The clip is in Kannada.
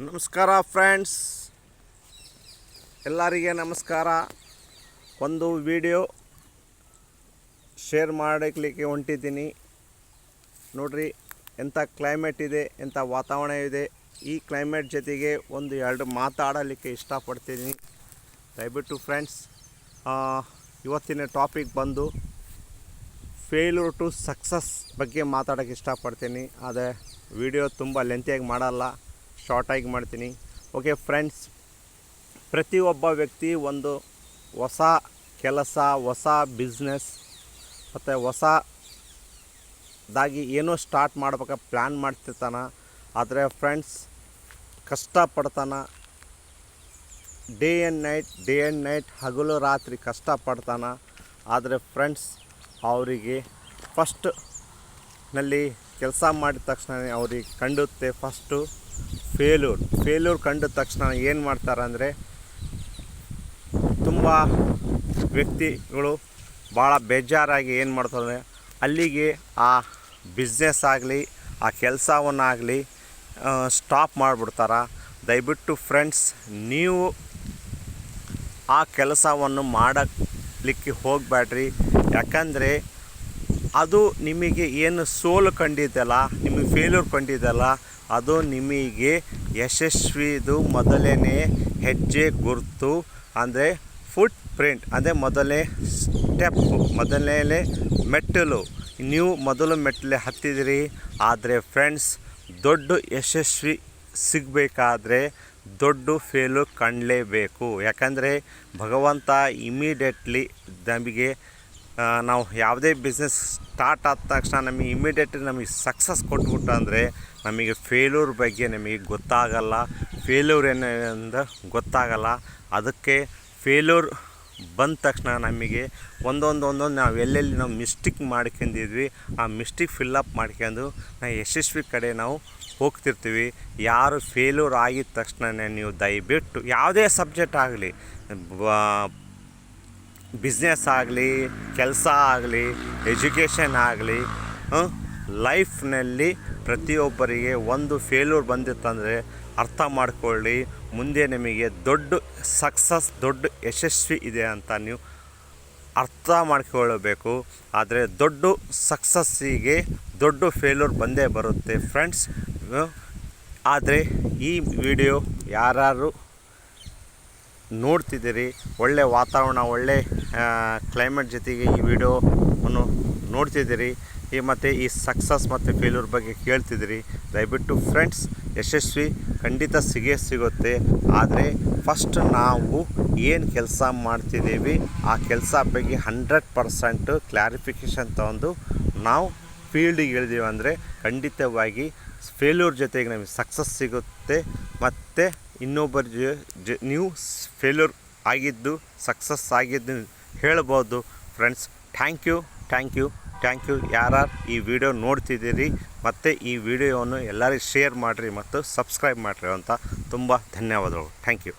ನಮಸ್ಕಾರ ಫ್ರೆಂಡ್ಸ್, ಎಲ್ಲರಿಗೆ ನಮಸ್ಕಾರ. ಒಂದು ವಿಡಿಯೋ ಶೇರ್ ಮಾಡಲಿಕ್ಕೆ ಹೊಂಟಿದ್ದೀನಿ. ನೋಡ್ರಿ, ಎಂಥ ಕ್ಲೈಮೇಟ್ ಇದೆ, ಎಂಥ ವಾತಾವರಣ ಇದೆ. ಈ ಕ್ಲೈಮೇಟ್ ಜೊತೆಗೆ ಎರಡು ಮಾತಾಡಲಿಕ್ಕೆ ಇಷ್ಟಪಡ್ತೀನಿ. ದಯವಿಟ್ಟು ಫ್ರೆಂಡ್ಸ್, ಇವತ್ತಿನ ಟಾಪಿಕ್ ಬಂದು ಫೇಲ್ಯೂರ್ ಟು ಸಕ್ಸಸ್ ಬಗ್ಗೆ ಮಾತಾಡೋಕ್ಕೆ ಇಷ್ಟಪಡ್ತೀನಿ. ಆದರೆ ವಿಡಿಯೋ ತುಂಬ ಲೆಂತಿಯಾಗಿ ಮಾಡಲ್ಲ, ಶಾರ್ಟಾಗಿ ಮಾಡ್ತೀನಿ. ಓಕೆ ಫ್ರೆಂಡ್ಸ್, ಪ್ರತಿಯೊಬ್ಬ ವ್ಯಕ್ತಿ ಒಂದು ಹೊಸ ಕೆಲಸ, ಹೊಸ ಬಿಸ್ನೆಸ್ ಮತ್ತು ಹೊಸದಾಗಿ ಏನೋ ಸ್ಟಾರ್ಟ್ ಮಾಡ್ಬೇಕಾ ಪ್ಲ್ಯಾನ್ ಮಾಡ್ತಿರ್ತಾನೆ. ಆದರೆ ಫ್ರೆಂಡ್ಸ್, ಕಷ್ಟಪಡ್ತಾನೆ. ಡೇ ಆ್ಯಂಡ್ ನೈಟ್ ಹಗಲು ರಾತ್ರಿ ಕಷ್ಟಪಡ್ತಾನೆ. ಆದರೆ ಫ್ರೆಂಡ್ಸ್, ಅವರಿಗೆ ಫಸ್ಟ್ನಲ್ಲಿ ಕೆಲಸ ಮಾಡಿದ ತಕ್ಷಣ ಅವ್ರಿಗೆ ಕಂಡುತ್ತೆ ಫಸ್ಟು ಫೇಲ್ಯೂರ್ ಕಂಡ ತಕ್ಷಣ ಏನು ಮಾಡ್ತಾರೆ ಅಂದರೆ, ತುಂಬ ವ್ಯಕ್ತಿಗಳು ಭಾಳ ಬೇಜಾರಾಗಿ ಏನು ಮಾಡ್ತಾರೆ, ಅಲ್ಲಿಗೆ ಆ ಬಿಸ್ನೆಸ್ ಆಗಲಿ ಆ ಕೆಲಸವನ್ನಾಗಲಿ ಸ್ಟಾಪ್ ಮಾಡಿಬಿಡ್ತಾರೆ. ದಯವಿಟ್ಟು ಫ್ರೆಂಡ್ಸ್, ನೀವು ಆ ಕೆಲಸವನ್ನು ಮಾಡಲಿಕ್ಕೆ ಹೋಗಬೇಡ್ರಿ. ಯಾಕಂದರೆ ಅದು ನಿಮಗೆ ಏನು ಸೋಲು ಕಂಡಿದ್ದಲ್ಲ, ನಿಮಗೆ ಫೇಲ್ಯೂರ್ ಕಂಡಿದ್ದಲ್ಲ, ಅದು ನಿಮಗೆ ಯಶಸ್ವಿದು ಮೊದಲನೇ ಹೆಜ್ಜೆ ಗುರುತು, ಅಂದರೆ ಫುಟ್ ಪ್ರಿಂಟ್, ಅಂದರೆ ಮೊದಲನೇ ಸ್ಟೆಪ್ಪು, ಮೊದಲನೇ ಮೆಟ್ಟಲು. ನೀವು ಮೊದಲು ಮೆಟ್ಟಲೆ ಹತ್ತಿದಿರಿ. ಆದರೆ ಫ್ರೆಂಡ್ಸ್, ದೊಡ್ಡ ಯಶಸ್ವಿ ಸಿಗಬೇಕಾದ್ರೆ ದೊಡ್ಡ ಫೇಲ್ಯೂರ್ ಕಾಣಲೇಬೇಕು. ಯಾಕಂದರೆ ಭಗವಂತ ಇಮಿಡಿಯೇಟ್ಲಿ ನಮಗೆ, ನಾವು ಯಾವುದೇ ಬಿಸ್ನೆಸ್ ಸ್ಟಾರ್ಟ್ ಆದ ತಕ್ಷಣ ನಮಗೆ ಸಕ್ಸಸ್ ಕೊಟ್ಬಿಟ್ಟು ಅಂದರೆ ನಮಗೆ ಫೇಲ್ಯೂರ್ ಬಗ್ಗೆ ನಮಗೆ ಗೊತ್ತಾಗಲ್ಲ, ಫೇಲ್ಯೂರ್ ಏನಂದ ಗೊತ್ತಾಗಲ್ಲ. ಅದಕ್ಕೆ ಫೇಲ್ಯೂರ್ ಬಂದ ತಕ್ಷಣ ನಮಗೆ ಒಂದೊಂದು ನಾವು ಎಲ್ಲೆಲ್ಲಿ ನಾವು ಮಿಸ್ಟೇಕ್ ಮಾಡ್ಕೊಂಡಿದ್ವಿ, ಆ ಮಿಸ್ಟೇಕ್ ಫಿಲ್ಲಪ್ ಮಾಡ್ಕೊಂಡು ನಾವು ಯಶಸ್ವಿ ಕಡೆ ನಾವು ಹೋಗ್ತಿರ್ತೀವಿ. ಯಾರು ಫೇಲ್ಯೂರ್ ಆಗಿದ ತಕ್ಷಣ ನೀವು ದಯವಿಟ್ಟು ಯಾವುದೇ ಸಬ್ಜೆಕ್ಟ್ ಆಗಲಿ, ಬಿಸ್ನೆಸ್ ಆಗಲಿ, ಕೆಲಸ ಆಗಲಿ, ಎಜುಕೇಷನ್ ಆಗಲಿ, ಲೈಫ್ನಲ್ಲಿ ಪ್ರತಿಯೊಬ್ಬರಿಗೆ ಒಂದು ಫೇಲ್ಯೂರ್ ಬಂದಿತ್ತಂದರೆ ಅರ್ಥ ಮಾಡಿಕೊಳ್ಳಿ, ಮುಂದೆ ನಿಮಗೆ ದೊಡ್ಡ ಸಕ್ಸಸ್, ದೊಡ್ಡ ಯಶಸ್ವಿ ಇದೆ ಅಂತ ನೀವು ಅರ್ಥ ಮಾಡಿಕೊಳ್ಳಬೇಕು. ಆದರೆ ದೊಡ್ಡ ಸಕ್ಸಸ್ಸಿಗೆ ದೊಡ್ಡ ಫೇಲ್ಯೂರ್ ಬಂದೇ ಬರುತ್ತೆ ಫ್ರೆಂಡ್ಸ್. ಆದರೆ ಈ ವಿಡಿಯೋ ಯಾರು ನೋಡ್ತಿದ್ದೀರಿ, ಒಳ್ಳೆ ವಾತಾವರಣ, ಒಳ್ಳೆ ಕ್ಲೈಮೇಟ್ ಜೊತೆಗೆ ಈ ವಿಡಿಯೋವನ್ನು ನೋಡ್ತಿದ್ದೀರಿ, ಮತ್ತು ಈ ಸಕ್ಸಸ್ ಮತ್ತು ಫೇಲ್ಯೂರ್ ಬಗ್ಗೆ ಕೇಳ್ತಿದ್ದೀರಿ. ದಯವಿಟ್ಟು ಫ್ರೆಂಡ್ಸ್, ಯಶಸ್ವಿ ಖಂಡಿತ ಸಿಗುತ್ತೆ. ಆದರೆ ಫಸ್ಟ್ ನಾವು ಏನು ಕೆಲಸ ಮಾಡ್ತಿದ್ದೀವಿ ಆ ಕೆಲಸ ಬಗ್ಗೆ 100% ಕ್ಲಾರಿಫಿಕೇಷನ್ ತೊಗೊಂಡು ನಾವು ಫೀಲ್ಡಿಗೆ ಇಳಿದೀವಿ ಅಂದರೆ ಖಂಡಿತವಾಗಿ ಫೇಲ್ಯೂರ್ ಜೊತೆಗೆ ನಮಗೆ ಸಕ್ಸಸ್ ಸಿಗುತ್ತೆ. ಮತ್ತು ಇನ್ನೊಬ್ಬರ ನೀವು ಫೇಲ್ಯೂರ್ ಆಗಿದ್ದು ಸಕ್ಸಸ್ ಆಗಿದ್ದು ಹೇಳ್ಬೋದು ಫ್ರೆಂಡ್ಸ್. Thank you. ಯಾರು ಈ ವಿಡಿಯೋ ನೋಡ್ತಿದ್ದೀರಿ ಮತ್ತು ಈ ವಿಡಿಯೋವನ್ನು ಎಲ್ಲರಿಗೂ ಶೇರ್ ಮಾಡಿರಿ ಮತ್ತು ಸಬ್ಸ್ಕ್ರೈಬ್ ಮಾಡಿರಿ ಅಂತ ತುಂಬ ಧನ್ಯವಾದಗಳು. Thank you.